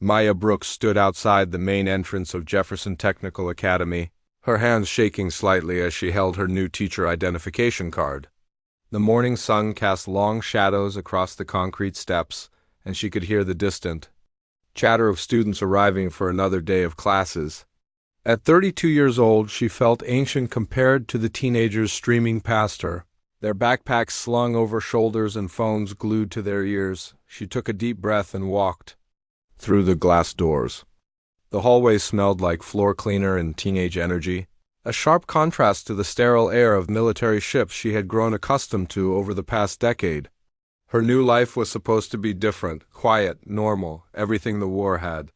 Maya Brooks stood outside the main entrance of Jefferson Technical Academy, her hands shaking slightly as she held her new teacher identification card. The morning sun cast long shadows across the concrete steps, and she could hear the distant chatter of students arriving for another day of classes. At 32 years old, she felt ancient compared to the teenagers streaming past her, their backpacks slung over shoulders and phones glued to their ears. She took a deep breath and walked through the glass doors. The hallway smelled like floor cleaner and teenage energy, a sharp contrast to the sterile air of military ships she had grown accustomed to over the past decade. Her new life was supposed to be different, quiet, normal, everything the war had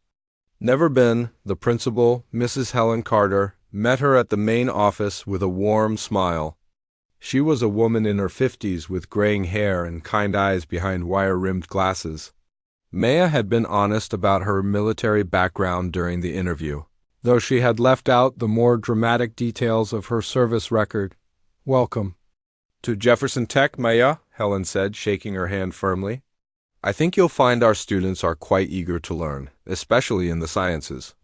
never been. The principal, Mrs. Helen Carter, met her at the main office with a warm smile. She was a woman in her 50s with graying hair and kind eyes behind wire-rimmed glasses. Maya had been honest about her military background during the interview, though she had left out the more dramatic details of her service record. "Welcome to Jefferson Tech, Maya," Helen said, shaking her hand firmly. "I think you'll find our students are quite eager to learn, especially in the sciences.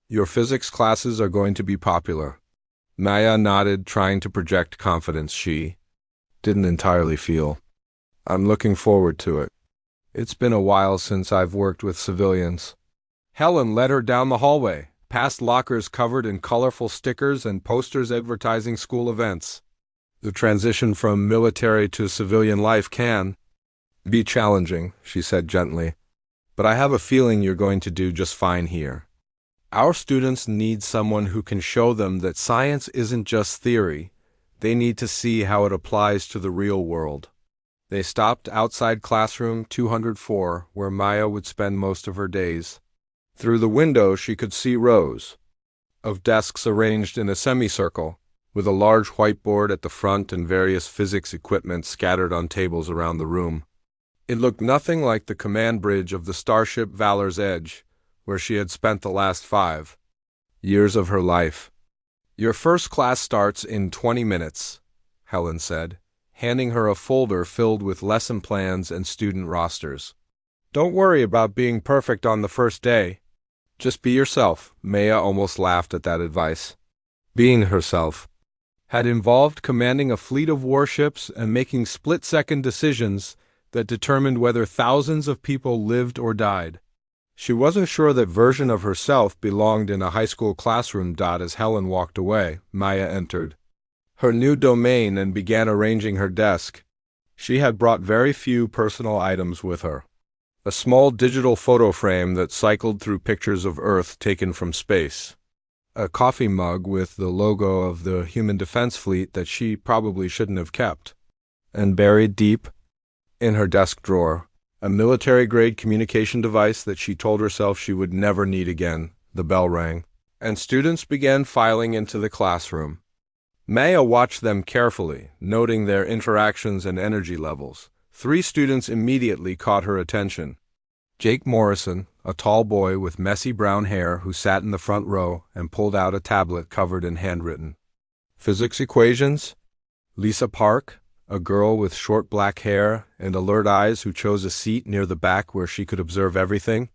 Your physics classes are going to be popular." Maya nodded, trying to project confidence she didn't entirely feel. "I'm looking forward to it. It's been a while since I've worked with civilians." Helen led her down the hallway, past lockers covered in colorful stickers and posters advertising school events. "The transition from military to civilian life can be challenging," she said gently, "but I have a feeling you're going to do just fine here. Our students need someone who can show them that science isn't just theory. They need to see how it applies to the real world." They stopped outside classroom 204, where Maya would spend most of her days. Through the window she could see rows of desks arranged in a semicircle, with a large whiteboard at the front and various physics equipment scattered on tables around the room. It looked nothing like the command bridge of the starship Valor's Edge, where she had spent the last 5 years of her life. "Your first class starts in 20 minutes, Helen said, handing her a folder filled with lesson plans and student rosters. "Don't worry about being perfect on the first day. Just be yourself." Maya almost laughed at that advice. Being herself had involved commanding a fleet of warships and making split-second decisions that determined whether thousands of people lived or died. She wasn't sure that version of herself belonged in a high school classroom. As Helen walked away, Maya entered her new domain and began arranging her desk. She had brought very few personal items with her. A small digital photo frame that cycled through pictures of Earth taken from space. A coffee mug with the logo of the Human Defense Fleet that she probably shouldn't have kept. And buried deep in her desk drawer, a military-grade communication device that she told herself she would never need again. The bell rang, and students began filing into the classroom. Maya watched them carefully, noting their interactions and energy levels. 3 students immediately caught her attention. Jake Morrison, a tall boy with messy brown hair who sat in the front row and pulled out a tablet covered in handwritten physics equations. Lisa Park, a girl with short black hair and alert eyes who chose a seat near the back where she could observe everything.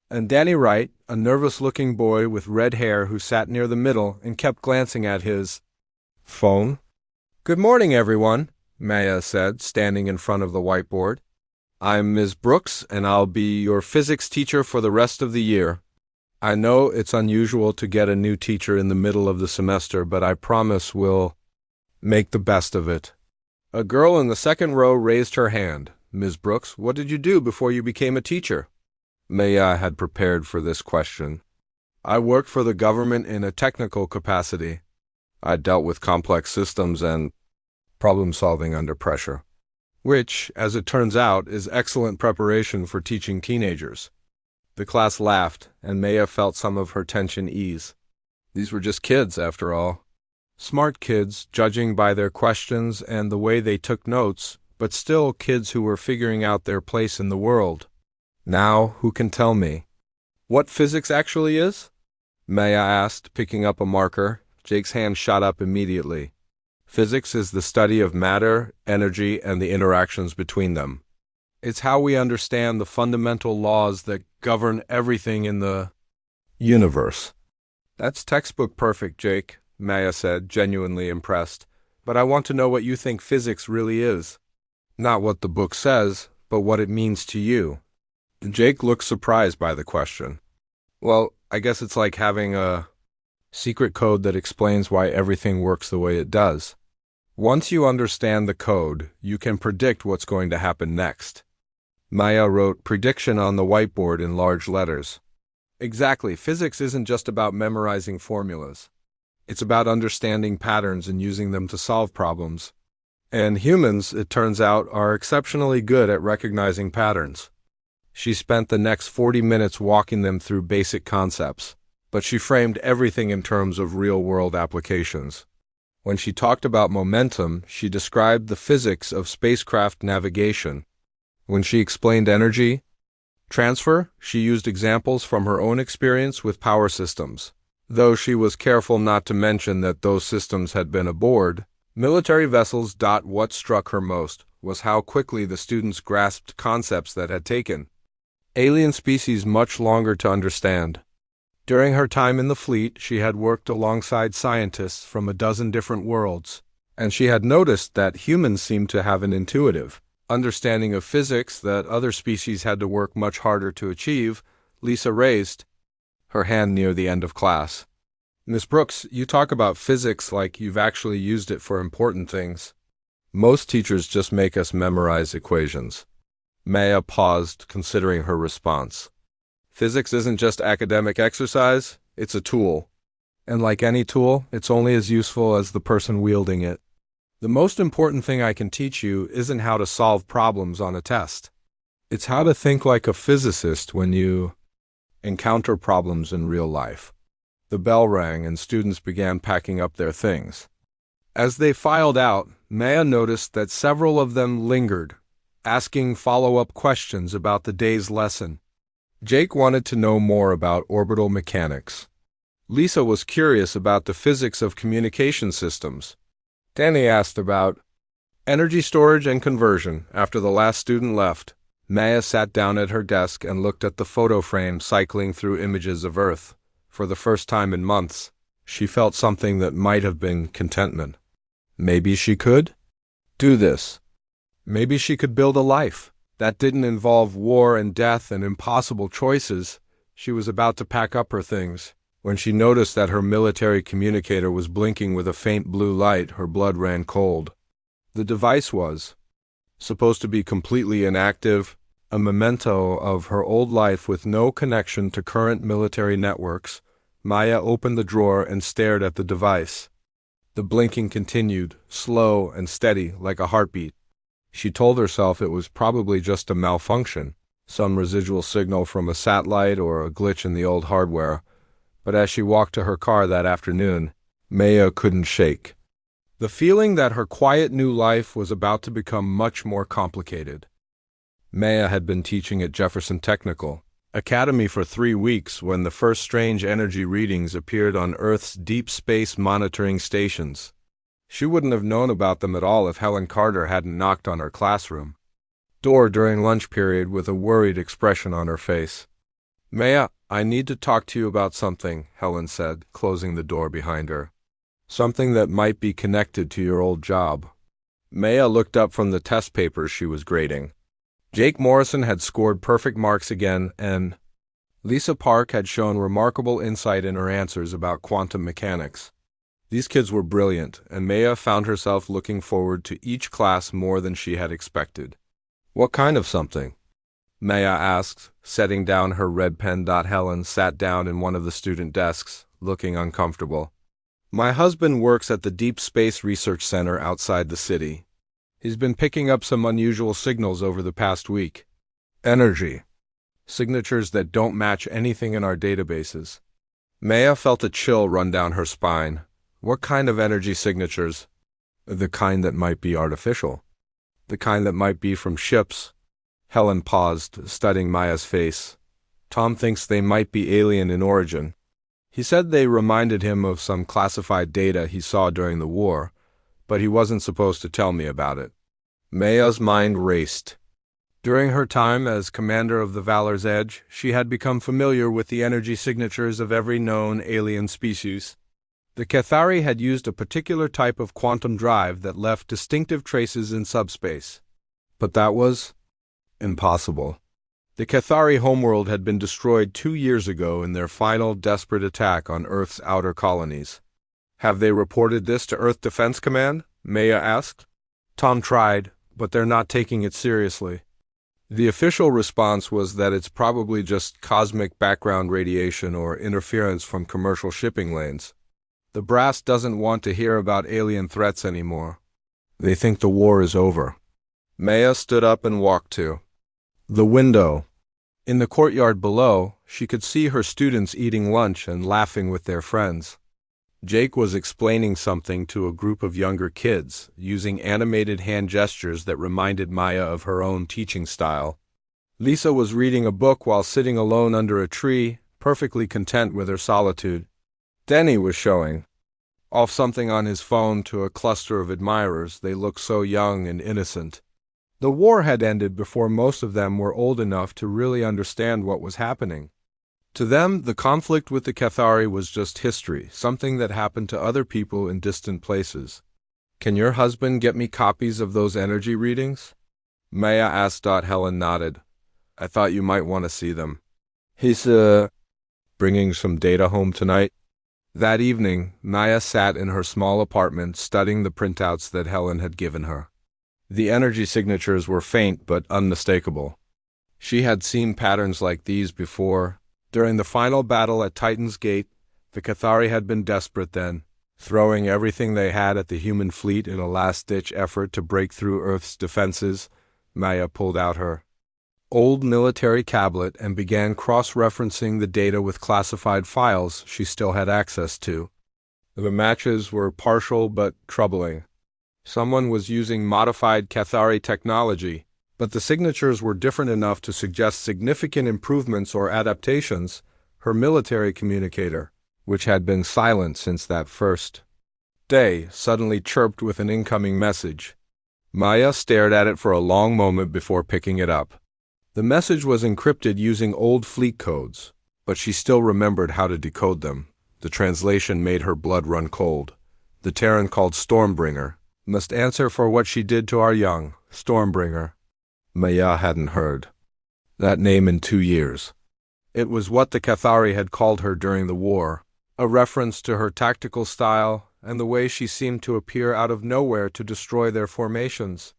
And Danny Wright, a nervous-looking boy with red hair who sat near the middle and kept glancing at his phone. "Good morning, everyone," Maya said, standing in front of the whiteboard. "I'm Ms. Brooks, and I'll be your physics teacher for the rest of the year. I know it's unusual to get a new teacher in the middle of the semester, but I promise we'll make the best of it." A girl in the second row raised her hand. "Ms. Brooks, what did you do before you became a teacher?" Maya had prepared for this question. "I worked for the government in a technical capacity. I dealt with complex systems and problem-solving under pressure, which, as it turns out, is excellent preparation for teaching teenagers." The class laughed, and Maya felt some of her tension ease. These were just kids, after all. Smart kids, judging by their questions and the way they took notes, but still kids who were figuring out their place in the world. "Now, who can tell me what physics actually is?" Maya asked, picking up a marker. Jake's hand shot up immediately. "Physics is the study of matter, energy, and the interactions between them. It's how we understand the fundamental laws that govern everything in the universe. That's textbook perfect, Jake, Maya said, genuinely impressed. But I want to know what you think physics really is. Not what the book says, but what it means to you. Jake looked surprised by the question. Well, I guess it's like having a secret code that explains why everything works the way it does. Once you understand the code, you can predict what's going to happen next. Maya wrote prediction on the whiteboard in large letters. Exactly, physics isn't just about memorizing formulas. It's about understanding patterns and using them to solve problems. And humans, it turns out, are exceptionally good at recognizing patterns. She spent the next 40 minutes walking them through basic concepts, but she framed everything in terms of real-world applications. When she talked about momentum, she described the physics of spacecraft navigation. When she explained energy transfer, she used examples from her own experience with power systems. Though she was careful not to mention that those systems had been aboard military vessels. What struck her most was how quickly the students grasped concepts that had taken alien species much longer to understand. During her time in the fleet, she had worked alongside scientists from a dozen different worlds, and she had noticed that humans seemed to have an intuitive understanding of physics that other species had to work much harder to achieve. Lisa raised her hand near the end of class. Miss Brooks, you talk about physics like you've actually used it for important things. Most teachers just make us memorize equations. Maya paused, considering her response. Physics isn't just academic exercise, it's a tool. And like any tool, it's only as useful as the person wielding it. The most important thing I can teach you isn't how to solve problems on a test. It's how to think like a physicist when you encounter problems in real life. The bell rang and students began packing up their things. As they filed out, Maya noticed that several of them lingered, asking follow-up questions about the day's lesson. Jake wanted to know more about orbital mechanics. Lisa was curious about the physics of communication systems. Danny asked about energy storage and conversion. After the last student left, Maya sat down at her desk and looked at the photo frame cycling through images of Earth. For the first time in months, she felt something that might have been contentment. Maybe she could do this. Maybe she could build a life that didn't involve war and death and impossible choices. She was about to pack up her things when she noticed that her military communicator was blinking with a faint blue light. Her blood ran cold. The device was supposed to be completely inactive, a memento of her old life with no connection to current military networks. Maya opened the drawer and stared at the device. The blinking continued, slow and steady, like a heartbeat. She told herself it was probably just a malfunction, some residual signal from a satellite or a glitch in the old hardware. But as she walked to her car that afternoon, Maya couldn't shake the feeling that her quiet new life was about to become much more complicated. Maya had been teaching at Jefferson Technical Academy for 3 weeks when the first strange energy readings appeared on Earth's deep space monitoring stations. She wouldn't have known about them at all if Helen Carter hadn't knocked on her classroom door during lunch period with a worried expression on her face. Maya, I need to talk to you about something, Helen said, closing the door behind her. Something that might be connected to your old job. Maya looked up from the test papers she was grading. Jake Morrison had scored perfect marks again, and Lisa Park had shown remarkable insight in her answers about quantum mechanics. These kids were brilliant, and Maya found herself looking forward to each class more than she had expected. What kind of something? Maya asked, setting down her red pen. Helen sat down in one of the student desks, looking uncomfortable. My husband works at the Deep Space Research Center outside the city. He's been picking up some unusual signals over the past week. Energy. Signatures that don't match anything in our databases. Maya felt a chill run down her spine. What kind of energy signatures? The kind that might be artificial. The kind that might be from ships. Helen paused, studying Maya's face. Tom thinks they might be alien in origin. He said they reminded him of some classified data he saw during the war, but he wasn't supposed to tell me about it. Maya's mind raced. During her time as commander of the Valor's Edge, she had become familiar with the energy signatures of every known alien species. The Cathari had used a particular type of quantum drive that left distinctive traces in subspace. But that was impossible. The Cathari homeworld had been destroyed 2 years ago in their final desperate attack on Earth's outer colonies. Have they reported this to Earth Defense Command? Maya asked. Tom tried, but they're not taking it seriously. The official response was that it's probably just cosmic background radiation or interference from commercial shipping lanes. The brass doesn't want to hear about alien threats anymore. They think the war is over. Maya stood up and walked to the window. In the courtyard below, she could see her students eating lunch and laughing with their friends. Jake was explaining something to a group of younger kids, using animated hand gestures that reminded Maya of her own teaching style. Lisa was reading a book while sitting alone under a tree, perfectly content with her solitude. Denny was showing off something on his phone to a cluster of admirers. They looked so young and innocent. The war had ended before most of them were old enough to really understand what was happening. To them, the conflict with the Cathari was just history, something that happened to other people in distant places. Can your husband get me copies of those energy readings? Maya asked. Helen nodded. I thought you might want to see them. He's, bringing some data home tonight? That evening, Maya sat in her small apartment studying the printouts that Helen had given her. The energy signatures were faint but unmistakable. She had seen patterns like these before. During the final battle at Titan's Gate, the Cathari had been desperate then, throwing everything they had at the human fleet in a last-ditch effort to break through Earth's defenses. Maya pulled out her old military tablet and began cross-referencing the data with classified files she still had access to. The matches were partial but troubling. Someone was using modified Cathari technology, but the signatures were different enough to suggest significant improvements or adaptations. Her military communicator, which had been silent since that first day, suddenly chirped with an incoming message. Maya stared at it for a long moment before picking it up. The message was encrypted using old fleet codes, but she still remembered how to decode them. The translation made her blood run cold. The Terran called Stormbringer must answer for what she did to our young. Stormbringer. Maya hadn't heard that name in 2 years. It was what the Cathari had called her during the war, a reference to her tactical style and the way she seemed to appear out of nowhere to destroy their formations.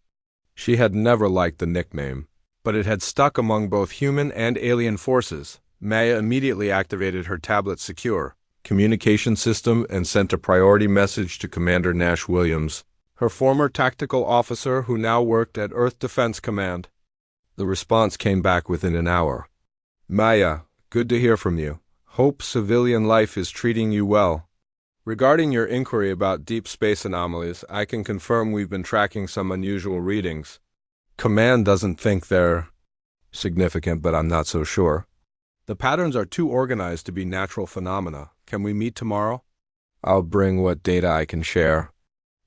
She had never liked the nickname, but it had stuck among both human and alien forces. Maya immediately activated her tablet's secure communication system and sent a priority message to Commander Nash Williams, her former tactical officer who now worked at Earth Defense Command. The response came back within an hour. Maya, good to hear from you. Hope civilian life is treating you well. Regarding your inquiry about deep space anomalies, I can confirm we've been tracking some unusual readings. Command doesn't think they're significant, but I'm not so sure. The patterns are too organized to be natural phenomena. Can we meet tomorrow? I'll bring what data I can share.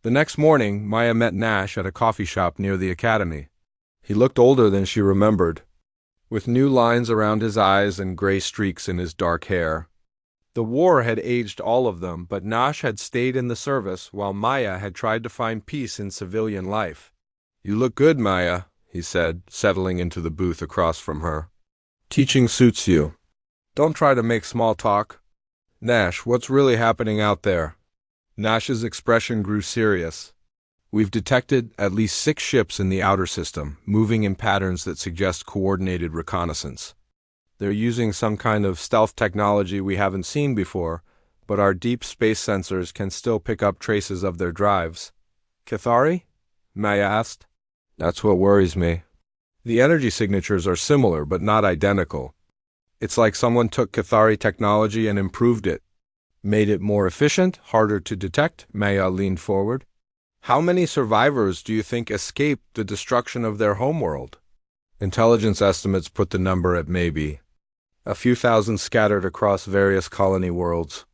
The next morning, Maya met Nash at a coffee shop near the academy. He looked older than she remembered, with new lines around his eyes and gray streaks in his dark hair. The war had aged all of them, but Nash had stayed in the service while Maya had tried to find peace in civilian life. You look good, Maya, he said, settling into the booth across from her. Teaching suits you. Don't try to make small talk. Nash, what's really happening out there? Nash's expression grew serious. We've detected at least 6 ships in the outer system, moving in patterns that suggest coordinated reconnaissance. They're using some kind of stealth technology we haven't seen before, but our deep space sensors can still pick up traces of their drives. Cathari? Maya asked. That's what worries me. The energy signatures are similar, but not identical. It's like someone took Cathari technology and improved it. Made it more efficient, harder to detect. Maya leaned forward. How many survivors do you think escaped the destruction of their homeworld? Intelligence estimates put the number at maybe a few thousand scattered across various colony worlds.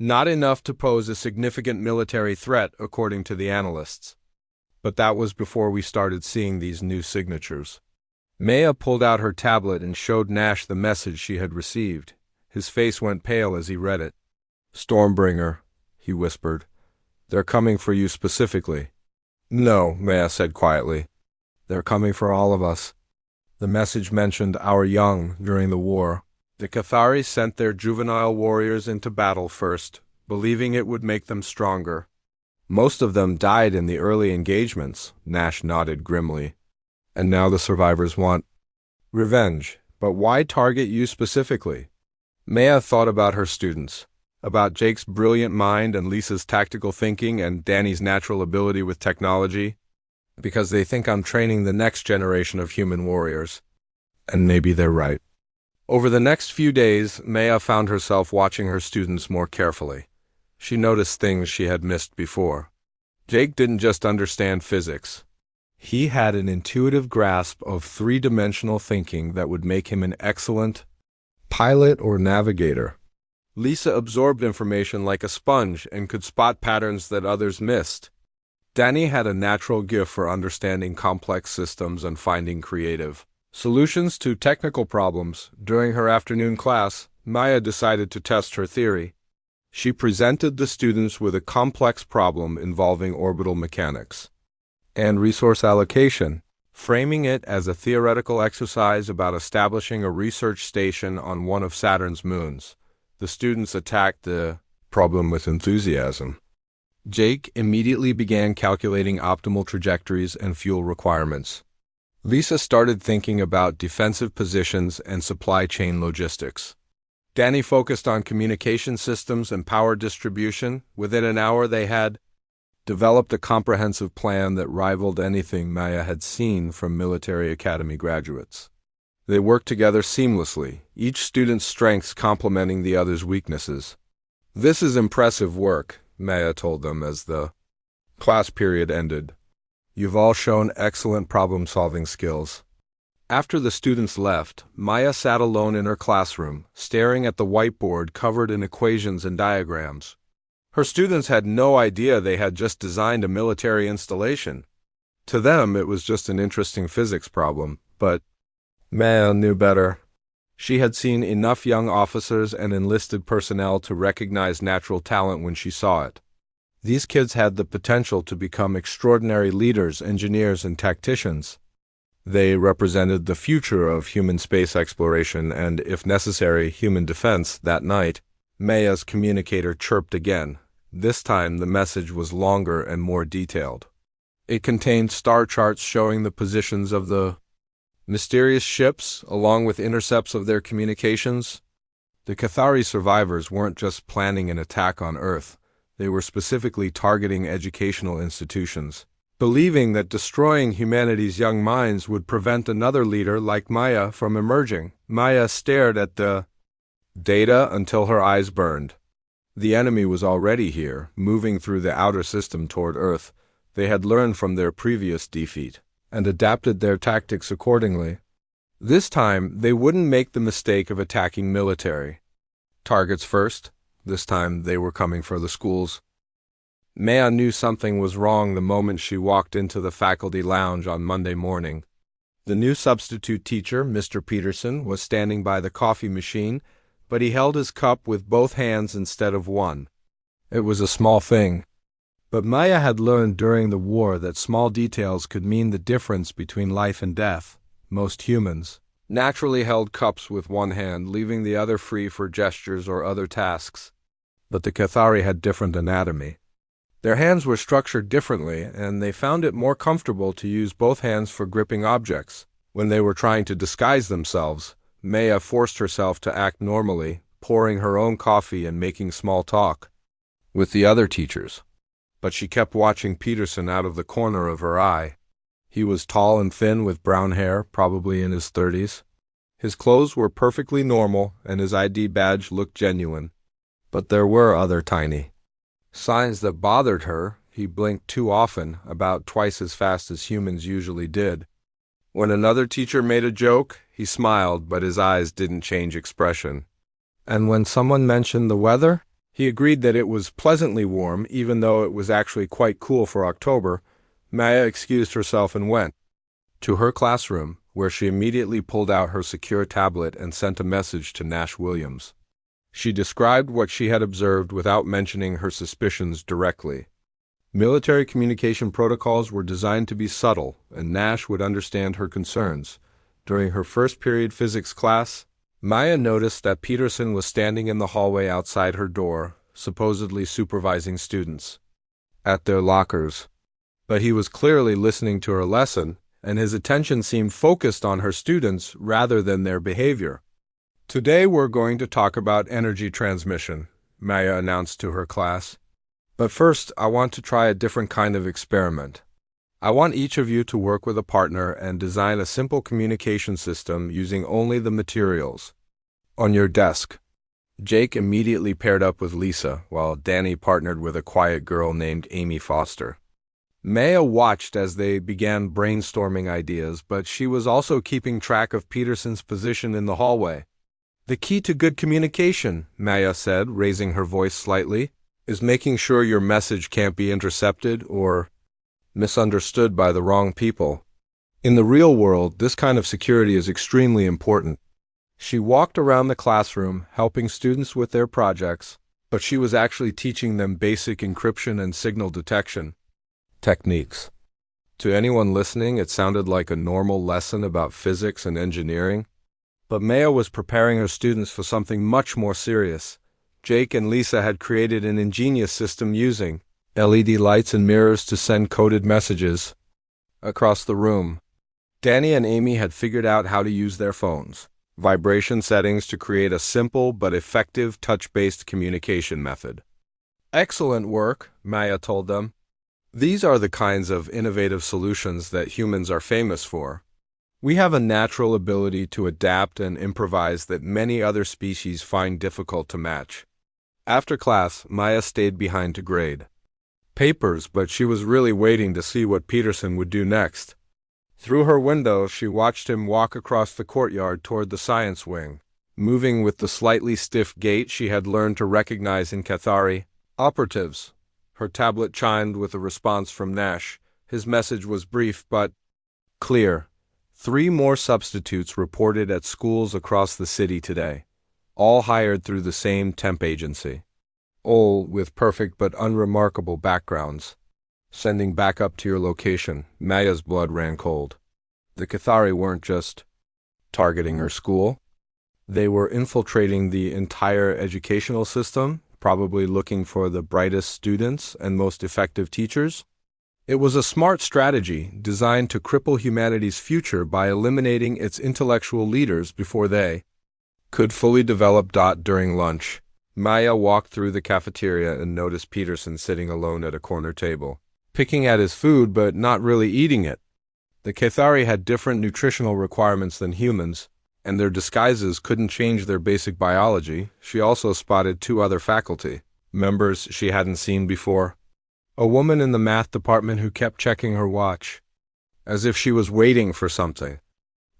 Not enough to pose a significant military threat, according to the analysts. But that was before we started seeing these new signatures. Maya pulled out her tablet and showed Nash the message she had received. His face went pale as he read it. "Stormbringer," he whispered. "They're coming for you specifically." "No," Maya said quietly. "They're coming for all of us." The message mentioned our young during the war. The Cathari sent their juvenile warriors into battle first, believing it would make them stronger. "Most of them died in the early engagements," Nash nodded grimly. "And now the survivors want revenge. But why target you specifically?" Maya thought about her students, about Jake's brilliant mind and Lisa's tactical thinking and Danny's natural ability with technology. "Because they think I'm training the next generation of human warriors." And maybe they're right. Over the next few days, Maya found herself watching her students more carefully. She noticed things she had missed before. Jake didn't just understand physics. He had an intuitive grasp of three-dimensional thinking that would make him an excellent pilot or navigator. Lisa absorbed information like a sponge and could spot patterns that others missed. Danny had a natural gift for understanding complex systems and finding creative solutions to technical problems. During her afternoon class, Maya decided to test her theory. She presented the students with a complex problem involving orbital mechanics and resource allocation, framing it as a theoretical exercise about establishing a research station on one of Saturn's moons. The students attacked the problem with enthusiasm. Jake immediately began calculating optimal trajectories and fuel requirements. Lisa started thinking about defensive positions and supply chain logistics. Danny focused on communication systems and power distribution. Within an hour, they had developed a comprehensive plan that rivaled anything Maya had seen from military academy graduates. They worked together seamlessly, each student's strengths complementing the other's weaknesses. "This is impressive work," Maya told them as the class period ended. "You've all shown excellent problem-solving skills." After the students left, Maya sat alone in her classroom, staring at the whiteboard covered in equations and diagrams. Her students had no idea they had just designed a military installation. To them, it was just an interesting physics problem, but Maya knew better. She had seen enough young officers and enlisted personnel to recognize natural talent when she saw it. These kids had the potential to become extraordinary leaders, engineers, and tacticians. They represented the future of human space exploration and, if necessary, human defense. That night, Maya's communicator chirped again. This time, the message was longer and more detailed. It contained star charts showing the positions of the mysterious ships, along with intercepts of their communications. The Cathari survivors weren't just planning an attack on Earth. They were specifically targeting educational institutions, believing that destroying humanity's young minds would prevent another leader like Maya from emerging. Maya stared at the data until her eyes burned. The enemy was already here, moving through the outer system toward Earth. They had learned from their previous defeat and adapted their tactics accordingly. This time, they wouldn't make the mistake of attacking military targets first. This time, they were coming for the schools. Maya knew something was wrong the moment she walked into the faculty lounge on Monday morning. The new substitute teacher, Mr. Peterson, was standing by the coffee machine, but he held his cup with both hands instead of one. It was a small thing, but Maya had learned during the war that small details could mean the difference between life and death. Most humans naturally held cups with one hand, leaving the other free for gestures or other tasks. But the Cathari had different anatomy. Their hands were structured differently, and they found it more comfortable to use both hands for gripping objects. When they were trying to disguise themselves, Maya forced herself to act normally, pouring her own coffee and making small talk with the other teachers. But she kept watching Peterson out of the corner of her eye. He was tall and thin with brown hair, probably in his 30s. His clothes were perfectly normal, and his ID badge looked genuine. But there were other tiny signs that bothered her. He blinked too often, about twice as fast as humans usually did. When another teacher made a joke, he smiled, but his eyes didn't change expression. And when someone mentioned the weather, he agreed that it was pleasantly warm, even though it was actually quite cool for October. Maya excused herself and went to her classroom, where she immediately pulled out her secure tablet and sent a message to Nash Williams. She described what she had observed without mentioning her suspicions directly. Military communication protocols were designed to be subtle, and Nash would understand her concerns. During her first period physics class, Maya noticed that Peterson was standing in the hallway outside her door, supposedly supervising students at their lockers. But he was clearly listening to her lesson, and his attention seemed focused on her students rather than their behavior. "Today we're going to talk about energy transmission," Maya announced to her class. "But first, I want to try a different kind of experiment. I want each of you to work with a partner and design a simple communication system using only the materials on your desk." Jake immediately paired up with Lisa, while Danny partnered with a quiet girl named Amy Foster. Maya watched as they began brainstorming ideas, but she was also keeping track of Peterson's position in the hallway. "The key to good communication," Maya said, raising her voice slightly, "is making sure your message can't be intercepted or misunderstood by the wrong people. In the real world, this kind of security is extremely important." She walked around the classroom, helping students with their projects, but she was actually teaching them basic encryption and signal detection techniques. To anyone listening, it sounded like a normal lesson about physics and engineering, but Maya was preparing her students for something much more serious. Jake and Lisa had created an ingenious system using LED lights and mirrors to send coded messages across the room. Danny and Amy had figured out how to use their phones' vibration settings to create a simple but effective touch-based communication method. "Excellent work," Maya told them. "These are the kinds of innovative solutions that humans are famous for. We have a natural ability to adapt and improvise that many other species find difficult to match." After class, Maya stayed behind to grade papers, but she was really waiting to see what Peterson would do next. Through her window, she watched him walk across the courtyard toward the science wing, moving with the slightly stiff gait she had learned to recognize in Cathari operatives. Her tablet chimed with a response from Nash. His message was brief but clear. 3 more substitutes reported at schools across the city today, all hired through the same temp agency. All with perfect but unremarkable backgrounds. Sending back up to your location. Maya's blood ran cold. The Cathari weren't just targeting her school. They were infiltrating the entire educational system, probably looking for the brightest students and most effective teachers. It was a smart strategy designed to cripple humanity's future by eliminating its intellectual leaders before they could fully develop. During lunch, Maya walked through the cafeteria and noticed Peterson sitting alone at a corner table, picking at his food but not really eating it. The Cathari had different nutritional requirements than humans, and their disguises couldn't change their basic biology. She also spotted 2 other faculty members she hadn't seen before. A woman in the math department who kept checking her watch, as if she was waiting for something,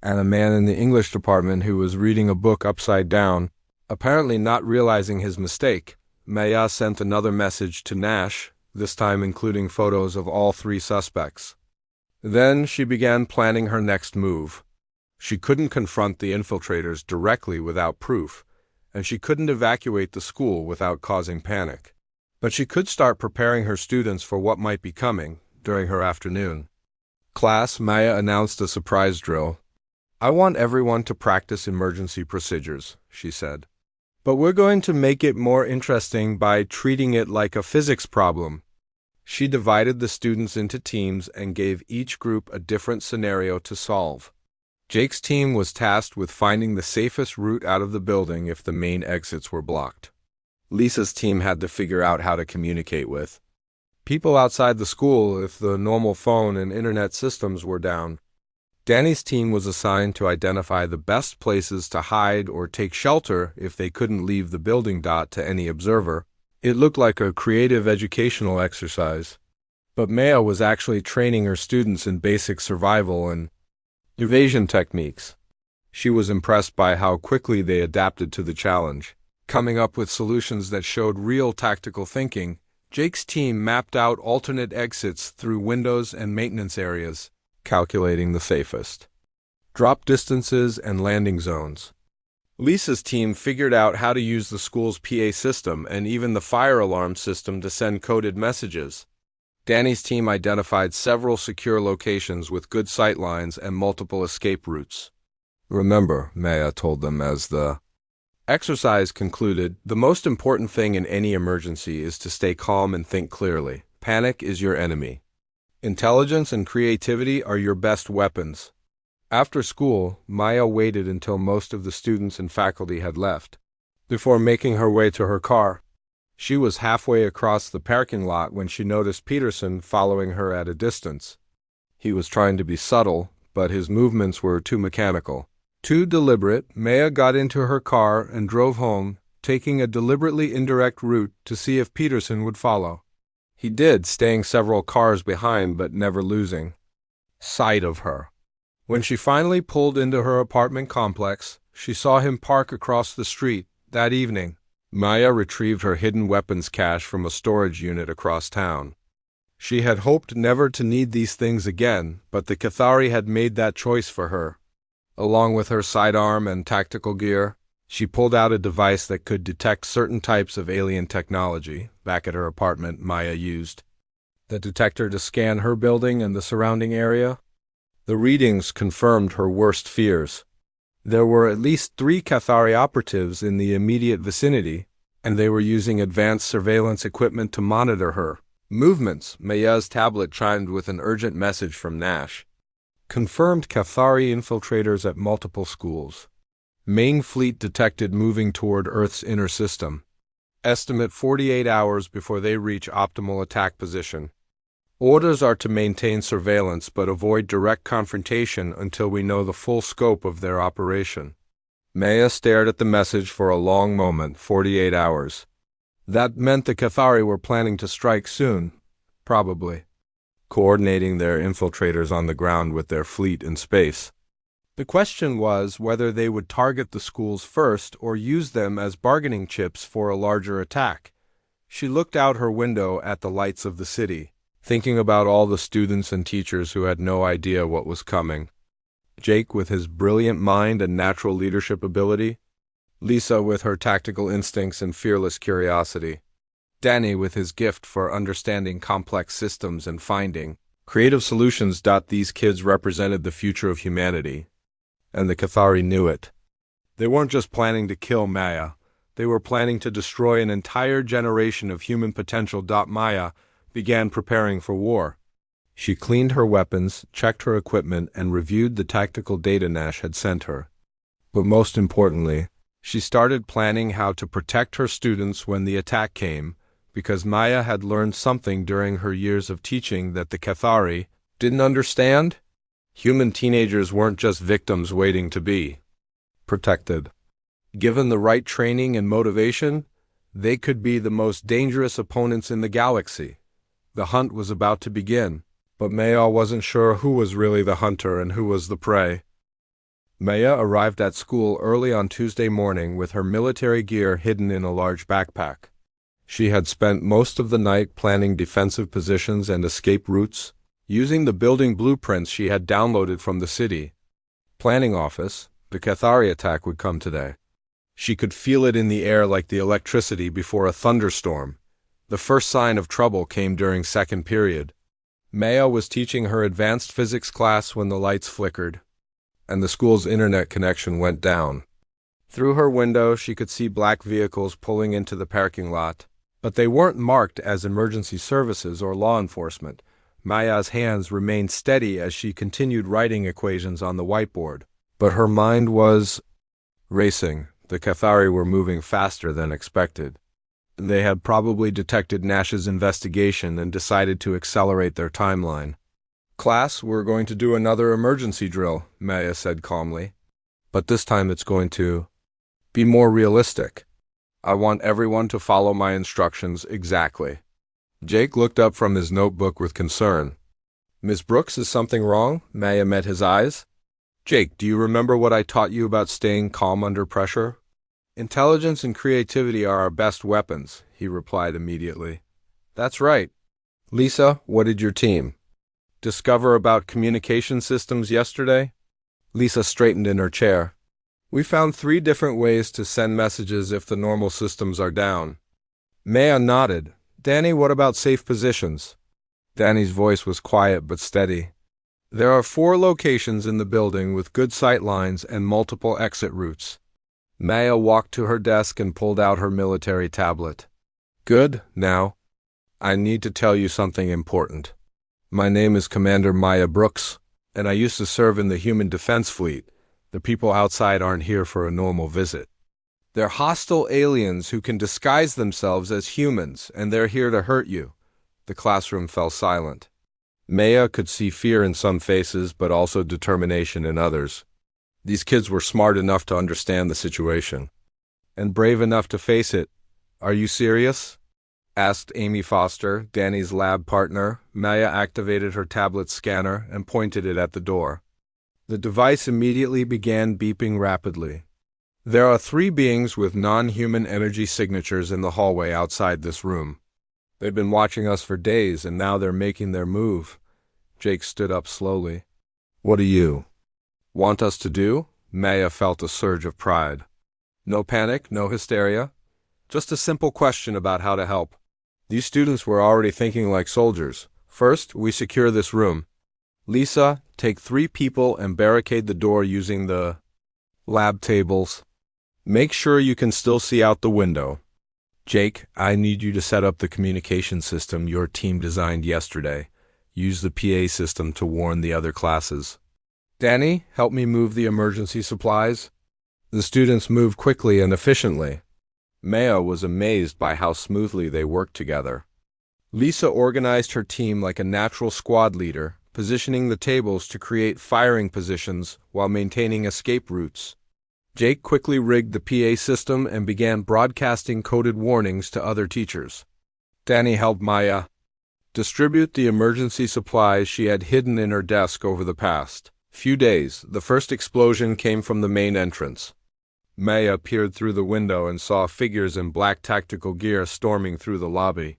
and a man in the English department who was reading a book upside down, apparently not realizing his mistake. Maya sent another message to Nash, this time including photos of all 3 suspects. Then she began planning her next move. She couldn't confront the infiltrators directly without proof, and she couldn't evacuate the school without causing panic. But she could start preparing her students for what might be coming during her afternoon class. Maya announced a surprise drill. "I want everyone to practice emergency procedures," she said. "But we're going to make it more interesting by treating it like a physics problem." She divided the students into teams and gave each group a different scenario to solve. Jake's team was tasked with finding the safest route out of the building if the main exits were blocked. Lisa's team had to figure out how to communicate with people outside the school if the normal phone and internet systems were down. Danny's team was assigned to identify the best places to hide or take shelter if they couldn't leave the building. To any observer, it looked like a creative educational exercise. But Maya was actually training her students in basic survival and evasion techniques. She was impressed by how quickly they adapted to the challenge, coming up with solutions that showed real tactical thinking. Jake's team mapped out alternate exits through windows and maintenance areas, calculating the safest drop distances, and landing zones. Lisa's team figured out how to use the school's PA system and even the fire alarm system to send coded messages. Danny's team identified several secure locations with good sightlines and multiple escape routes. Remember, Maya told them as the exercise concluded, the most important thing in any emergency is to stay calm and think clearly. Panic is your enemy. Intelligence and creativity are your best weapons. After school, Maya waited until most of the students and faculty had left before making her way to her car. She was halfway across the parking lot when she noticed Peterson following her at a distance. He was trying to be subtle, but his movements were too mechanical. Too deliberate, Maya got into her car and drove home, taking a deliberately indirect route to see if Peterson would follow. He did, staying several cars behind but never losing sight of her. When she finally pulled into her apartment complex, she saw him park across the street. That evening, Maya retrieved her hidden weapons cache from a storage unit across town. She had hoped never to need these things again, but the Cathari had made that choice for her. Along with her sidearm and tactical gear, she pulled out a device that could detect certain types of alien technology. Back at her apartment, Maya used the detector to scan her building and the surrounding area. The readings confirmed her worst fears. There were at least 3 Cathari operatives in the immediate vicinity, and they were using advanced surveillance equipment to monitor her movements. Maya's tablet chimed with an urgent message from Nash. Confirmed Cathari infiltrators at multiple schools. Main fleet detected moving toward Earth's inner system. Estimate 48 hours before they reach optimal attack position. Orders are to maintain surveillance but avoid direct confrontation until we know the full scope of their operation. Maya stared at the message for a long moment. 48 hours. That meant the Cathari were planning to strike soon, probably coordinating their infiltrators on the ground with their fleet in space. The question was whether they would target the schools first or use them as bargaining chips for a larger attack. She looked out her window at the lights of the city, thinking about all the students and teachers who had no idea what was coming. Jake with his brilliant mind and natural leadership ability, Lisa with her tactical instincts and fearless curiosity, Danny with his gift for understanding complex systems and finding creative solutions. These kids represented the future of humanity, and the Cathari knew it. They weren't just planning to kill Maya, they were planning to destroy an entire generation of human potential. Maya began preparing for war. She cleaned her weapons, checked her equipment, and reviewed the tactical data Nash had sent her. But most importantly, she started planning how to protect her students when the attack came, because Maya had learned something during her years of teaching that the Cathari didn't understand. Human teenagers weren't just victims waiting to be protected. Given the right training and motivation, they could be the most dangerous opponents in the galaxy. The hunt was about to begin, but Maya wasn't sure who was really the hunter and who was the prey. Maya arrived at school early on Tuesday morning with her military gear hidden in a large backpack. She had spent most of the night planning defensive positions and escape routes, using the building blueprints she had downloaded from the city planning office. The Cathari attack would come today. She could feel it in the air like the electricity before a thunderstorm. The first sign of trouble came during second period. Maya was teaching her advanced physics class when the lights flickered, and the school's internet connection went down. Through her window, she could see black vehicles pulling into the parking lot, but they weren't marked as emergency services or law enforcement. Maya's hands remained steady as she continued writing equations on the whiteboard, but her mind was racing. The Cathari were moving faster than expected. They had probably detected Nash's investigation and decided to accelerate their timeline. "Class, we're going to do another emergency drill," Maya said calmly. "But this time it's going to be more realistic. I want everyone to follow my instructions exactly." Jake looked up from his notebook with concern. "Miss Brooks, is something wrong?" Maya met his eyes. "Jake, do you remember what I taught you about staying calm under pressure?" "Intelligence and creativity are our best weapons," he replied immediately. "That's right. Lisa, what did your team discover about communication systems yesterday?" Lisa straightened in her chair. We found 3 different ways to send messages if the normal systems are down. Maya nodded. Danny, what about safe positions? Danny's voice was quiet but steady. There are 4 locations in the building with good sight lines and multiple exit routes. Maya walked to her desk and pulled out her military tablet. Good, now. I need to tell you something important. My name is Commander Maya Brooks, and I used to serve in the Human Defense Fleet. The people outside aren't here for a normal visit. They're hostile aliens who can disguise themselves as humans, and they're here to hurt you. The classroom fell silent. Maya could see fear in some faces, but also determination in others. These kids were smart enough to understand the situation. And brave enough to face it. Are you serious? Asked Amy Foster, Danny's lab partner. Maya activated her tablet scanner and pointed it at the door. The device immediately began beeping rapidly. There are 3 beings with non-human energy signatures in the hallway outside this room. They've been watching us for days, and now they're making their move. Jake stood up slowly. What do you want us to do? Maya felt a surge of pride. No panic, no hysteria. Just a simple question about how to help. These students were already thinking like soldiers. First, we secure this room. Lisa, take 3 people and barricade the door using the lab tables. Make sure you can still see out the window. Jake, I need you to set up the communication system your team designed yesterday. Use the PA system to warn the other classes. Danny, help me move the emergency supplies. The students moved quickly and efficiently. Maya was amazed by how smoothly they worked together. Lisa organized her team like a natural squad leader, positioning the tables to create firing positions while maintaining escape routes. Jake quickly rigged the PA system and began broadcasting coded warnings to other teachers. Danny helped Maya distribute the emergency supplies she had hidden in her desk over the past few days. The first explosion came from the main entrance. Maya peered through the window and saw figures in black tactical gear storming through the lobby.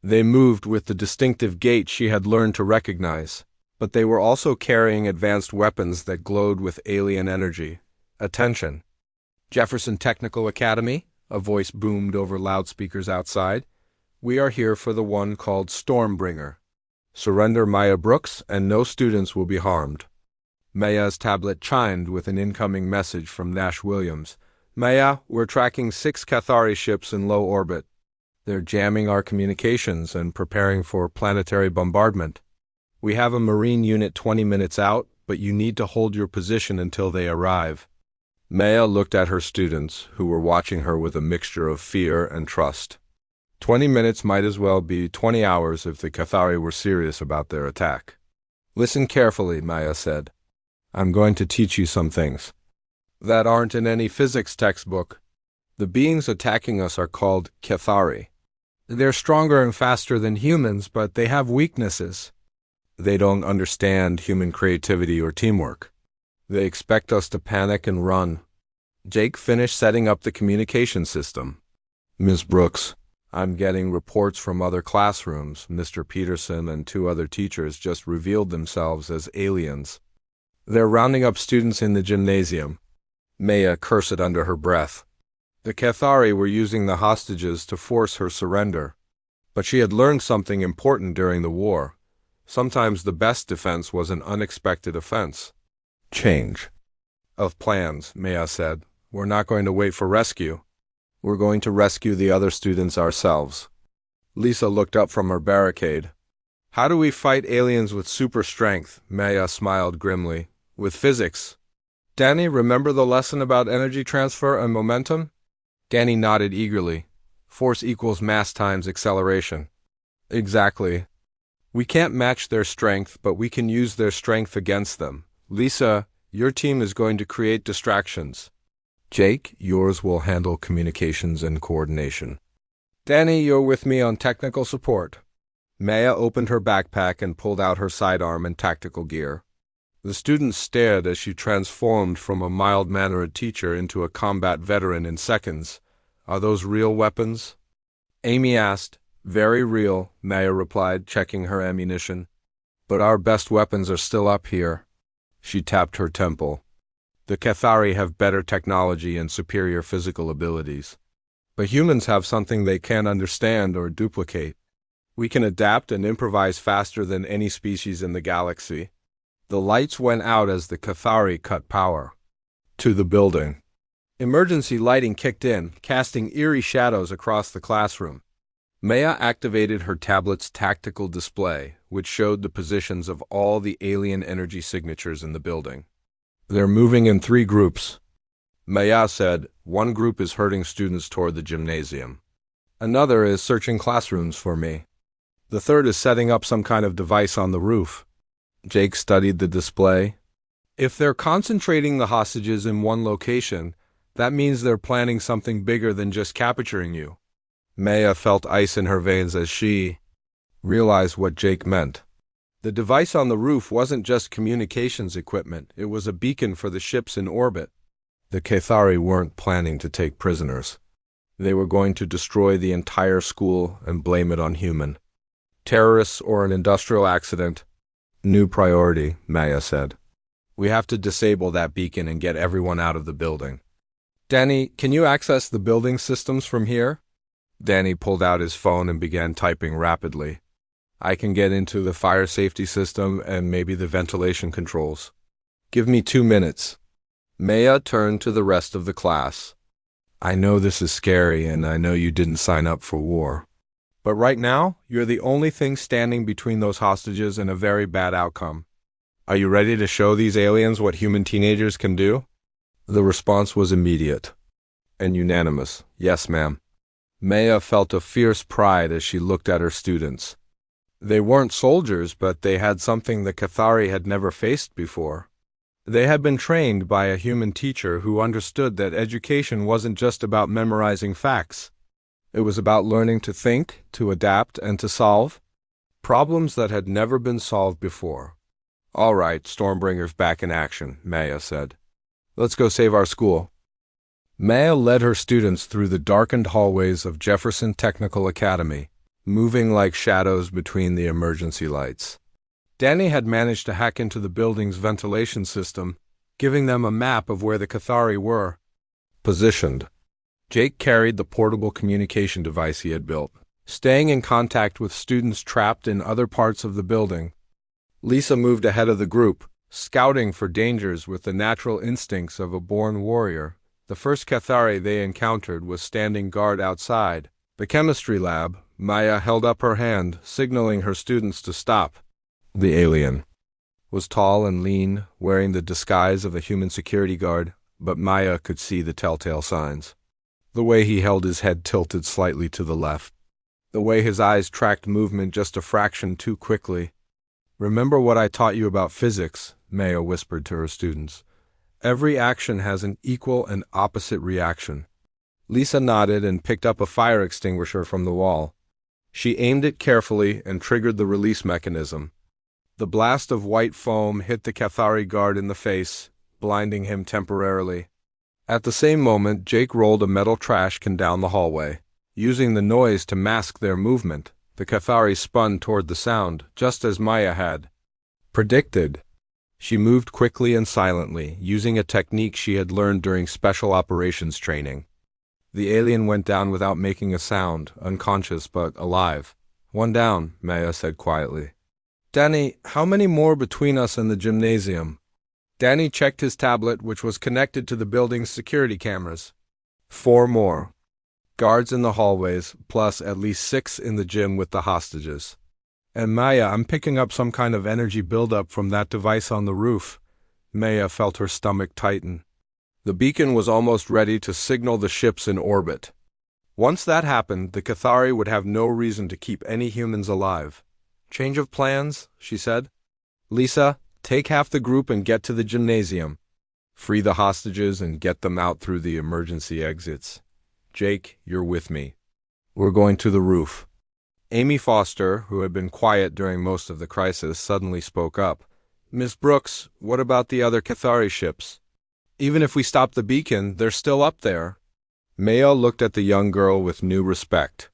They moved with the distinctive gait she had learned to recognize, but they were also carrying advanced weapons that glowed with alien energy. Attention! Jefferson Technical Academy, a voice boomed over loudspeakers outside. We are here for the one called Stormbringer. Surrender Maya Brooks and no students will be harmed. Maya's tablet chimed with an incoming message from Nash Williams. Maya, we're tracking 6 Cathari ships in low orbit. They're jamming our communications and preparing for planetary bombardment. We have a Marine unit 20 minutes out, but you need to hold your position until they arrive. Maya looked at her students, who were watching her with a mixture of fear and trust. 20 minutes might as well be 20 hours if the Cathari were serious about their attack. Listen carefully, Maya said. I'm going to teach you some things that aren't in any physics textbook. The beings attacking us are called Cathari. They're stronger and faster than humans, but they have weaknesses. They don't understand human creativity or teamwork. They expect us to panic and run. Jake finished setting up the communication system. Ms. Brooks, I'm getting reports from other classrooms. Mr. Peterson and 2 other teachers just revealed themselves as aliens. They're rounding up students in the gymnasium. Maya cursed under her breath. The Cathari were using the hostages to force her surrender. But she had learned something important during the war. Sometimes the best defense was an unexpected offense. Change of plans, Maya said. We're not going to wait for rescue. We're going to rescue the other students ourselves. Lisa looked up from her barricade. How do we fight aliens with super strength? Maya smiled grimly. With physics. Danny, remember the lesson about energy transfer and momentum? Danny nodded eagerly. Force equals mass times acceleration. Exactly. We can't match their strength, but we can use their strength against them. Lisa, your team is going to create distractions. Jake, yours will handle communications and coordination. Danny, you're with me on technical support. Maya opened her backpack and pulled out her sidearm and tactical gear. The students stared as she transformed from a mild-mannered teacher into a combat veteran in seconds. Are those real weapons? Amy asked. Very real, Maya replied, checking her ammunition. But our best weapons are still up here. She tapped her temple. The Cathari have better technology and superior physical abilities. But humans have something they can't understand or duplicate. We can adapt and improvise faster than any species in the galaxy. The lights went out as the Cathari cut power to the building. Emergency lighting kicked in, casting eerie shadows across the classroom. Maya activated her tablet's tactical display, which showed the positions of all the alien energy signatures in the building. They're moving in 3 groups. Maya said, one group is herding students toward the gymnasium. Another is searching classrooms for me. The third is setting up some kind of device on the roof. Jake studied the display. If they're concentrating the hostages in one location, that means they're planning something bigger than just capturing you. Maya felt ice in her veins as she realized what Jake meant. The device on the roof wasn't just communications equipment, it was a beacon for the ships in orbit. The Cathari weren't planning to take prisoners. They were going to destroy the entire school and blame it on human terrorists or an industrial accident. New priority, Maya said. We have to disable that beacon and get everyone out of the building. Danny, can you access the building systems from here? Danny pulled out his phone and began typing rapidly. I can get into the fire safety system and maybe the ventilation controls. Give me 2 minutes. Maya turned to the rest of the class. I know this is scary and I know you didn't sign up for war. But right now, you're the only thing standing between those hostages and a very bad outcome. Are you ready to show these aliens what human teenagers can do? The response was immediate and unanimous. Yes, ma'am. Maya felt a fierce pride as she looked at her students. They weren't soldiers, but they had something the Cathari had never faced before. They had been trained by a human teacher who understood that education wasn't just about memorizing facts. It was about learning to think, to adapt, and to solve problems that had never been solved before. All right, Stormbringers back in action, Maya said. Let's go save our school. Maya led her students through the darkened hallways of Jefferson Technical Academy, moving like shadows between the emergency lights. Danny had managed to hack into the building's ventilation system, giving them a map of where the Cathari were positioned. Jake carried the portable communication device he had built, staying in contact with students trapped in other parts of the building. Lisa moved ahead of the group, scouting for dangers with the natural instincts of a born warrior. The first Cathari they encountered was standing guard outside the chemistry lab. Maya held up her hand, signaling her students to stop. The alien was tall and lean, wearing the disguise of a human security guard, but Maya could see the telltale signs. The way he held his head tilted slightly to the left. The way his eyes tracked movement just a fraction too quickly. Remember what I taught you about physics, Maya whispered to her students. Every action has an equal and opposite reaction. Lisa nodded and picked up a fire extinguisher from the wall. She aimed it carefully and triggered the release mechanism. The blast of white foam hit the Cathari guard in the face, blinding him temporarily. At the same moment, Jake rolled a metal trash can down the hallway. Using the noise to mask their movement, the Cathari spun toward the sound, just as Maya had predicted. She moved quickly and silently, using a technique she had learned during special operations training. The alien went down without making a sound, unconscious but alive. One down, Maya said quietly. Danny, how many more between us and the gymnasium? Danny checked his tablet, which was connected to the building's security cameras. 4 more. Guards in the hallways, plus at least 6 in the gym with the hostages. And Maya, I'm picking up some kind of energy buildup from that device on the roof. Maya felt her stomach tighten. The beacon was almost ready to signal the ships in orbit. Once that happened, the Cathari would have no reason to keep any humans alive. Change of plans, she said. Lisa, take half the group and get to the gymnasium. Free the hostages and get them out through the emergency exits. Jake, you're with me. We're going to the roof. Amy Foster, who had been quiet during most of the crisis, suddenly spoke up. Miss Brooks, what about the other Cathari ships? Even if we stop the beacon, they're still up there. Maya looked at the young girl with new respect.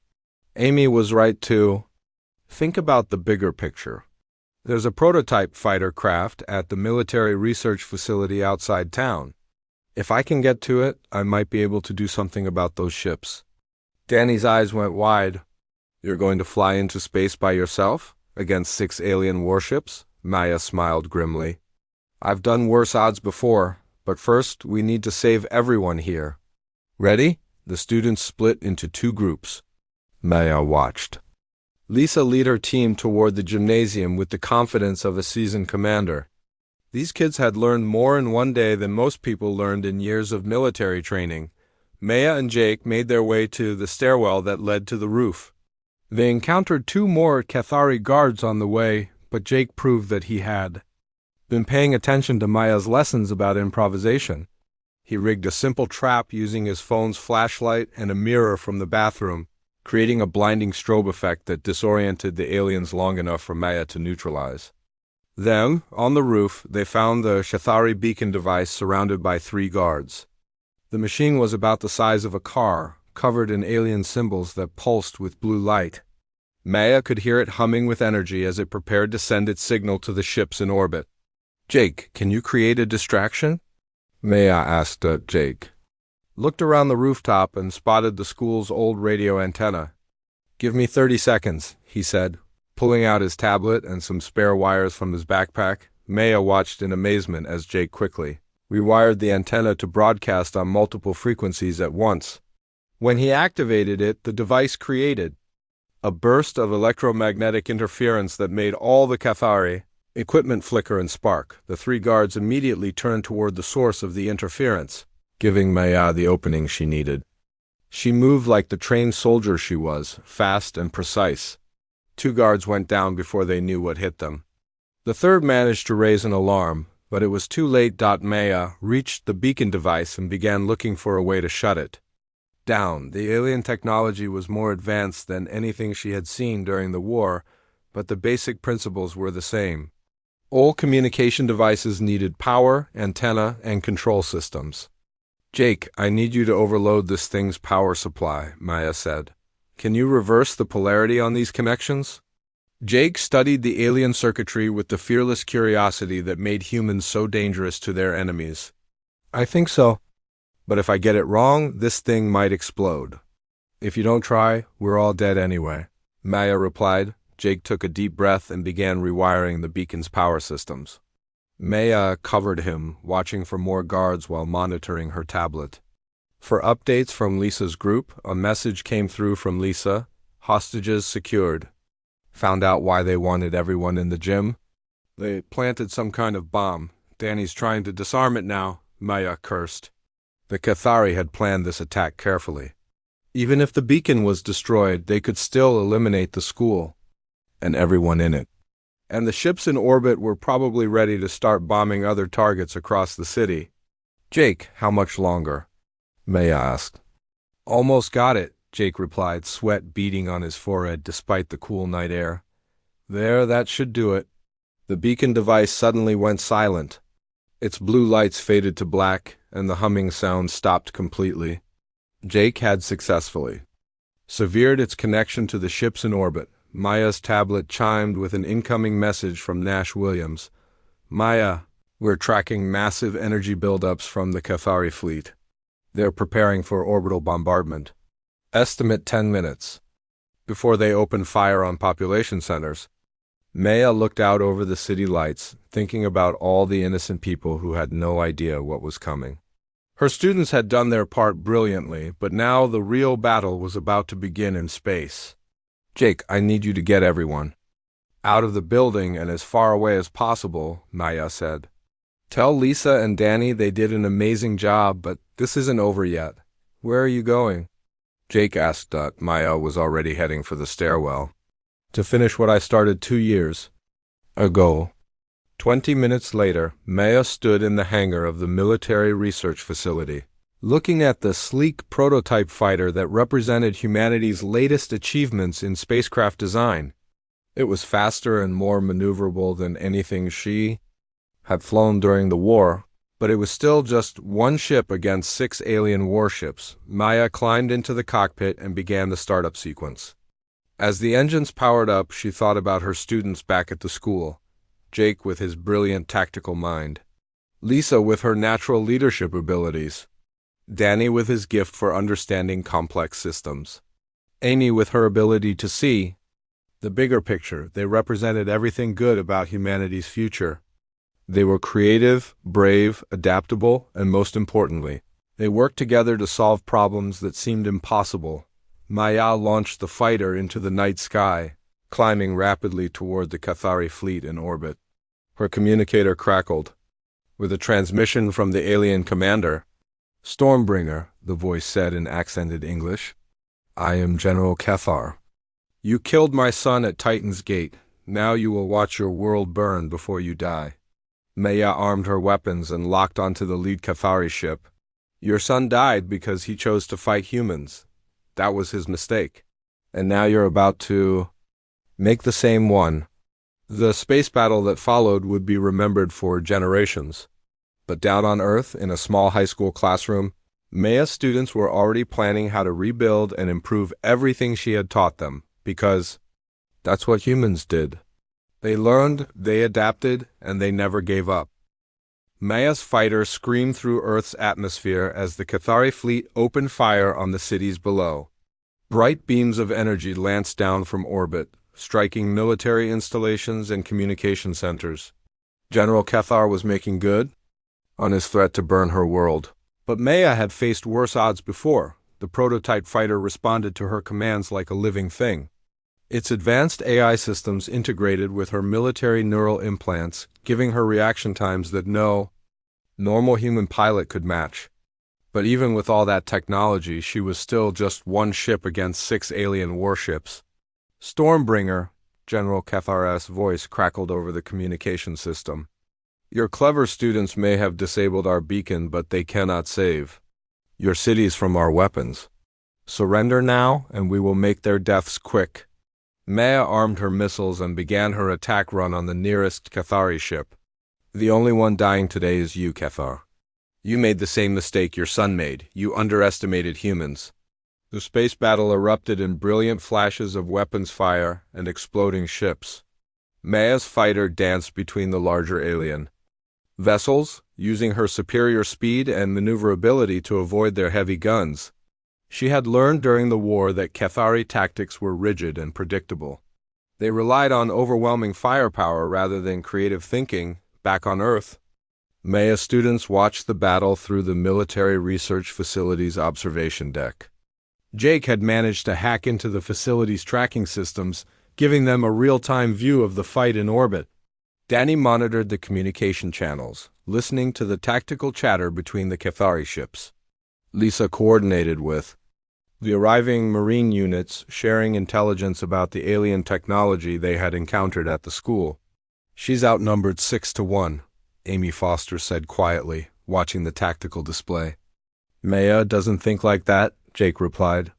Amy was right too. Think about the bigger picture. There's a prototype fighter craft at the military research facility outside town. If I can get to it, I might be able to do something about those ships. Danny's eyes went wide. You're going to fly into space by yourself? Against 6 alien warships? Maya smiled grimly. I've done worse odds before, but first we need to save everyone here. Ready? The students split into 2 groups. Maya watched. Lisa led her team toward the gymnasium with the confidence of a seasoned commander. These kids had learned more in one day than most people learned in years of military training. Maya and Jake made their way to the stairwell that led to the roof. They encountered 2 more Cathari guards on the way, but Jake proved that he had been paying attention to Maya's lessons about improvisation. He rigged a simple trap using his phone's flashlight and a mirror from the bathroom, creating a blinding strobe effect that disoriented the aliens long enough for Maya to neutralize. Then, on the roof, they found the Cathari beacon device surrounded by 3 guards. The machine was about the size of a car, covered in alien symbols that pulsed with blue light. Maya could hear it humming with energy as it prepared to send its signal to the ships in orbit. Jake, can you create a distraction? Maya asked Jake. Looked around the rooftop and spotted the school's old radio antenna. Give me 30 seconds, he said, pulling out his tablet and some spare wires from his backpack. Maya watched in amazement as Jake quickly rewired the antenna to broadcast on multiple frequencies at once. When he activated it, the device created a burst of electromagnetic interference that made all the Cathari equipment flicker and spark. The 3 guards immediately turned toward the source of the interference, giving Maya the opening she needed. She moved like the trained soldier she was, fast and precise. 2 guards went down before they knew what hit them. The 3rd managed to raise an alarm, but it was too late. Maya reached the beacon device and began looking for a way to shut it down. The alien technology was more advanced than anything she had seen during the war, but the basic principles were the same. All communication devices needed power, antenna, and control systems. Jake, I need you to overload this thing's power supply, Maya said. Can you reverse the polarity on these connections? Jake studied the alien circuitry with the fearless curiosity that made humans so dangerous to their enemies. I think so. But if I get it wrong, this thing might explode. If you don't try, we're all dead anyway, Maya replied. Jake took a deep breath and began rewiring the beacon's power systems. Maya covered him, watching for more guards while monitoring her tablet. For updates from Lisa's group, a message came through from Lisa. Hostages secured. Found out why they wanted everyone in the gym? They planted some kind of bomb. Danny's trying to disarm it now, Maya cursed. The Cathari had planned this attack carefully. Even if the beacon was destroyed, they could still eliminate the school and everyone in it. And the ships in orbit were probably ready to start bombing other targets across the city. Jake, how much longer? Maya asked. Almost got it, Jake replied, sweat beading on his forehead despite the cool night air. There, that should do it. The beacon device suddenly went silent. Its blue lights faded to black, and the humming sound stopped completely. Jake had successfully severed its connection to the ships in orbit. Maya's tablet chimed with an incoming message from Nash Williams. Maya, we're tracking massive energy buildups from the Cathari fleet. They're preparing for orbital bombardment. Estimate 10 minutes. Before they open fire on population centers. Maya looked out over the city lights, thinking about all the innocent people who had no idea what was coming. Her students had done their part brilliantly, but now the real battle was about to begin in space. Jake, I need you to get everyone out of the building and as far away as possible, Maya said. Tell Lisa and Danny they did an amazing job, but this isn't over yet. Where are you going? Jake asked. Maya was already heading for the stairwell. To finish what I started 2 years ago. 20 minutes later, Maya stood in the hangar of the military research facility, looking at the sleek prototype fighter that represented humanity's latest achievements in spacecraft design. It was faster and more maneuverable than anything she had flown during the war, but it was still just one ship against 6 alien warships. Maya climbed into the cockpit and began the startup sequence. As the engines powered up, she thought about her students back at the school, Jake with his brilliant tactical mind, Lisa with her natural leadership abilities, Danny with his gift for understanding complex systems, Amy with her ability to see the bigger picture. They represented everything good about humanity's future. They were creative, brave, adaptable, and most importantly, they worked together to solve problems that seemed impossible. Maya launched the fighter into the night sky, climbing rapidly toward the Cathari fleet in orbit. Her communicator crackled. With a transmission from the alien commander, "Stormbringer," the voice said in accented English. "I am General Cathar. You killed my son at Titan's Gate. Now you will watch your world burn before you die." Maya armed her weapons and locked onto the lead Cathari ship. "Your son died because he chose to fight humans. That was his mistake. And now you're about to make the same one." The space battle that followed would be remembered for generations. But down on Earth, in a small high school classroom, Maya's students were already planning how to rebuild and improve everything she had taught them, because that's what humans did. They learned, they adapted, and they never gave up. Maya's fighter screamed through Earth's atmosphere as the Cathari fleet opened fire on the cities below. Bright beams of energy lanced down from orbit, striking military installations and communication centers. General Cathar was making good on his threat to burn her world. But Maya had faced worse odds before. The prototype fighter responded to her commands like a living thing. Its advanced AI systems integrated with her military neural implants, giving her reaction times that no normal human pilot could match. But even with all that technology, she was still just one ship against 6 alien warships. "Stormbringer," General Cathar's voice crackled over the communication system. "Your clever students may have disabled our beacon, but they cannot save your cities from our weapons. Surrender now, and we will make their deaths quick." Maya armed her missiles and began her attack run on the nearest Cathari ship. "The only one dying today is you, Cathar. You made the same mistake your son made. You underestimated humans." The space battle erupted in brilliant flashes of weapons fire and exploding ships. Maya's fighter danced between the larger alien vessels, using her superior speed and maneuverability to avoid their heavy guns. She had learned during the war that Cathari tactics were rigid and predictable. They relied on overwhelming firepower rather than creative thinking. Back on Earth, Maya's students watched the battle through the military research facility's observation deck. Jake had managed to hack into the facility's tracking systems, giving them a real-time view of the fight in orbit. Danny monitored the communication channels, listening to the tactical chatter between the Cathari ships. Lisa coordinated with the arriving Marine units, sharing intelligence about the alien technology they had encountered at the school. "She's outnumbered 6-1, Amy Foster said quietly, watching the tactical display. "Maya doesn't think like that," Jake replied.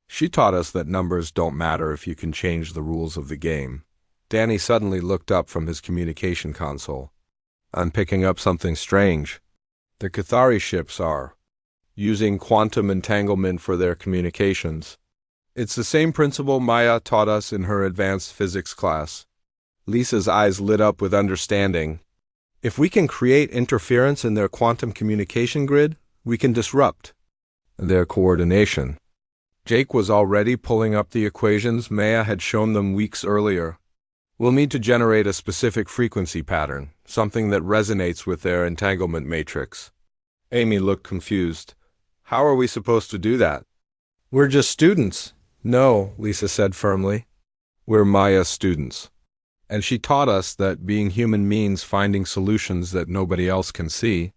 "She taught us that numbers don't matter if you can change the rules of the game." Danny suddenly looked up from his communication console. "I'm picking up something strange. The Cathari ships are using quantum entanglement for their communications. It's the same principle Maya taught us in her advanced physics class." Lisa's eyes lit up with understanding. "If we can create interference in their quantum communication grid, we can disrupt their coordination." Jake was already pulling up the equations Maya had shown them weeks earlier. "We'll need to generate a specific frequency pattern, something that resonates with their entanglement matrix." Amy looked confused. "How are we supposed to do that?" "We're just students." "No," Lisa said firmly. "We're Maya's students. And she taught us that being human means finding solutions that nobody else can see."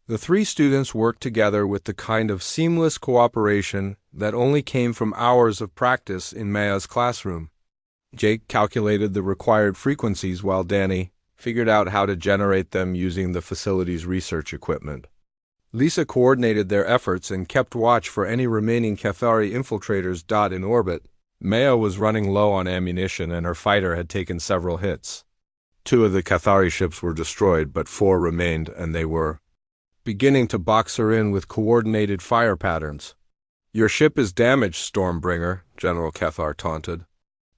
The 3 students worked together with the kind of seamless cooperation that only came from hours of practice in Maya's classroom. Jake calculated the required frequencies while Danny figured out how to generate them using the facility's research equipment. Lisa coordinated their efforts and kept watch for any remaining Cathari infiltrators in orbit. Maya was running low on ammunition and her fighter had taken several hits. 2 of the Cathari ships were destroyed, but 4 remained, and they were beginning to box her in with coordinated fire patterns. "Your ship is damaged, Stormbringer," General Cathar taunted.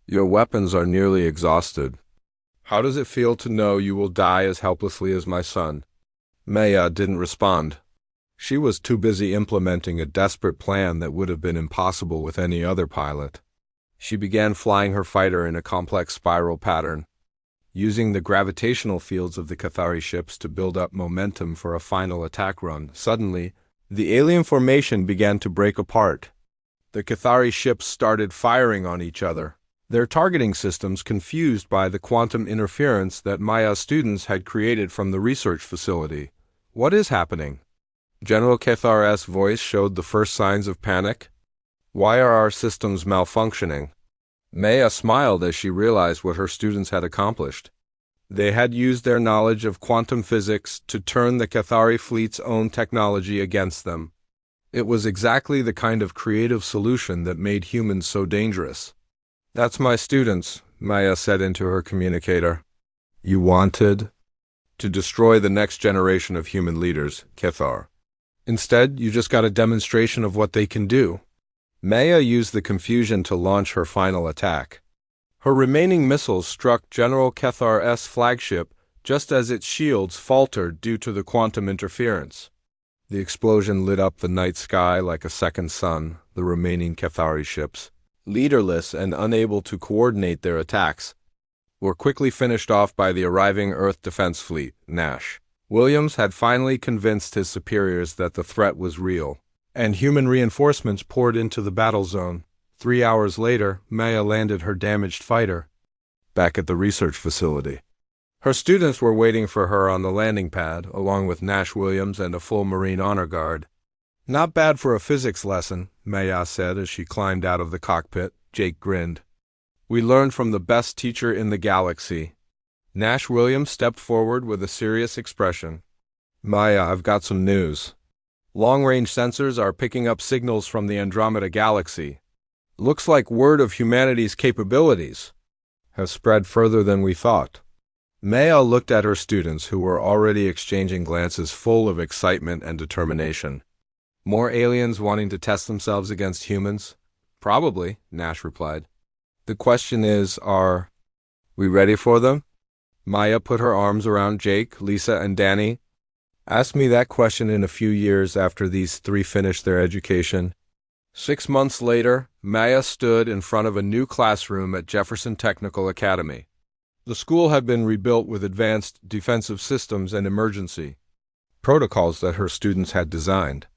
"Your weapons are nearly exhausted. How does it feel to know you will die as helplessly as my son?" Maya didn't respond. She was too busy implementing a desperate plan that would have been impossible with any other pilot. She began flying her fighter in a complex spiral pattern, using the gravitational fields of the Cathari ships to build up momentum for a final attack run. Suddenly, the alien formation began to break apart. The Cathari ships started firing on each other, their targeting systems confused by the quantum interference that Maya's students had created from the research facility. "What is happening?" General Cathar's voice showed the first signs of panic. "Why are our systems malfunctioning?" Maya smiled as she realized what her students had accomplished. They had used their knowledge of quantum physics to turn the Cathari fleet's own technology against them. It was exactly the kind of creative solution that made humans so dangerous. "That's my students," Maya said into her communicator. "You wanted to destroy the next generation of human leaders, Cathar. Instead, you just got a demonstration of what they can do." Maya used the confusion to launch her final attack. Her remaining missiles struck General Cathar's flagship just as its shields faltered due to the quantum interference. The explosion lit up the night sky like a second sun. The remaining Cathari ships, leaderless and unable to coordinate their attacks, were quickly finished off by the arriving Earth Defense Fleet, Nash. Williams had finally convinced his superiors that the threat was real, and human reinforcements poured into the battle zone. 3 hours later, Maya landed her damaged fighter back at the research facility. Her students were waiting for her on the landing pad, along with Nash Williams and a full Marine honor guard. "Not bad for a physics lesson," Maya said as she climbed out of the cockpit. Jake grinned. "We learned from the best teacher in the galaxy." Nash Williams stepped forward with a serious expression. "Maya, I've got some news. Long-range sensors are picking up signals from the Andromeda Galaxy. Looks like word of humanity's capabilities have spread further than we thought." Maya looked at her students, who were already exchanging glances full of excitement and determination. "More aliens wanting to test themselves against humans?" "Probably," Nash replied. "The question is, are we ready for them?" Maya put her arms around Jake, Lisa, and Danny. "Ask me that question in a few years after these three finish their education." 6 months later, Maya stood in front of a new classroom at Jefferson Technical Academy. The school had been rebuilt with advanced defensive systems and emergency protocols that her students had designed.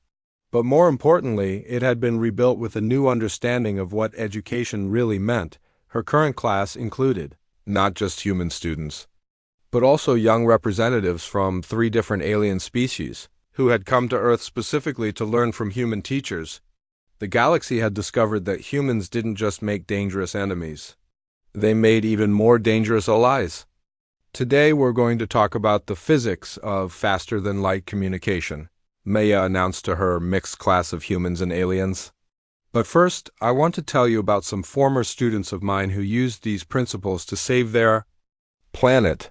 But more importantly, it had been rebuilt with a new understanding of what education really meant. Her current class included not just human students, but also young representatives from 3 different alien species who had come to Earth specifically to learn from human teachers. The galaxy had discovered that humans didn't just make dangerous enemies. They made even more dangerous allies. Today we're going to talk about the physics of faster-than-light communication, Maya announced to her mixed class of humans and aliens. But first, I want to tell you about some former students of mine who used these principles to save their planet.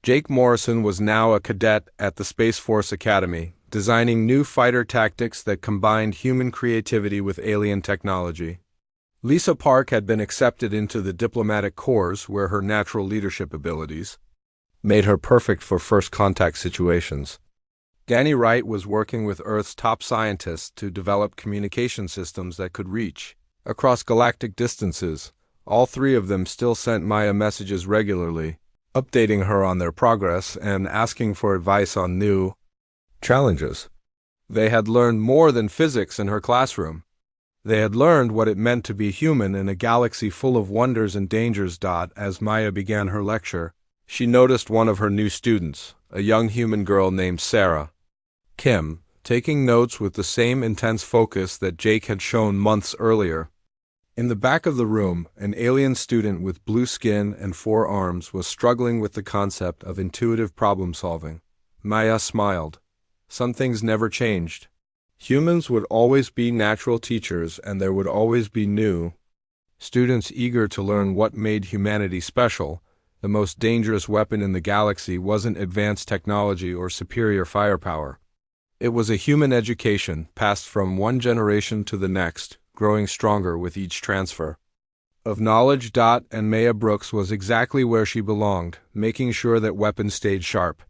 Jake Morrison was now a cadet at the Space Force Academy, designing new fighter tactics that combined human creativity with alien technology. Lisa Park had been accepted into the diplomatic corps, where her natural leadership abilities made her perfect for first contact situations. Danny Wright was working with Earth's top scientists to develop communication systems that could reach across galactic distances. All 3 of them still sent Maya messages regularly, updating her on their progress and asking for advice on new challenges. They had learned more than physics in her classroom. They had learned what it meant to be human in a galaxy full of wonders and dangers. As Maya began her lecture, she noticed one of her new students, a young human girl named Sarah Kim, taking notes with the same intense focus that Jake had shown months earlier. In the back of the room, an alien student with blue skin and 4 arms was struggling with the concept of intuitive problem-solving. Maya smiled. Some things never changed. Humans would always be natural teachers, and there would always be new students eager to learn what made humanity special. The most dangerous weapon in the galaxy wasn't advanced technology or superior firepower. It was a human education passed from one generation to the next, growing stronger with each transfer of knowledge. And Maya Brooks was exactly where she belonged, making sure that weapons stayed sharp.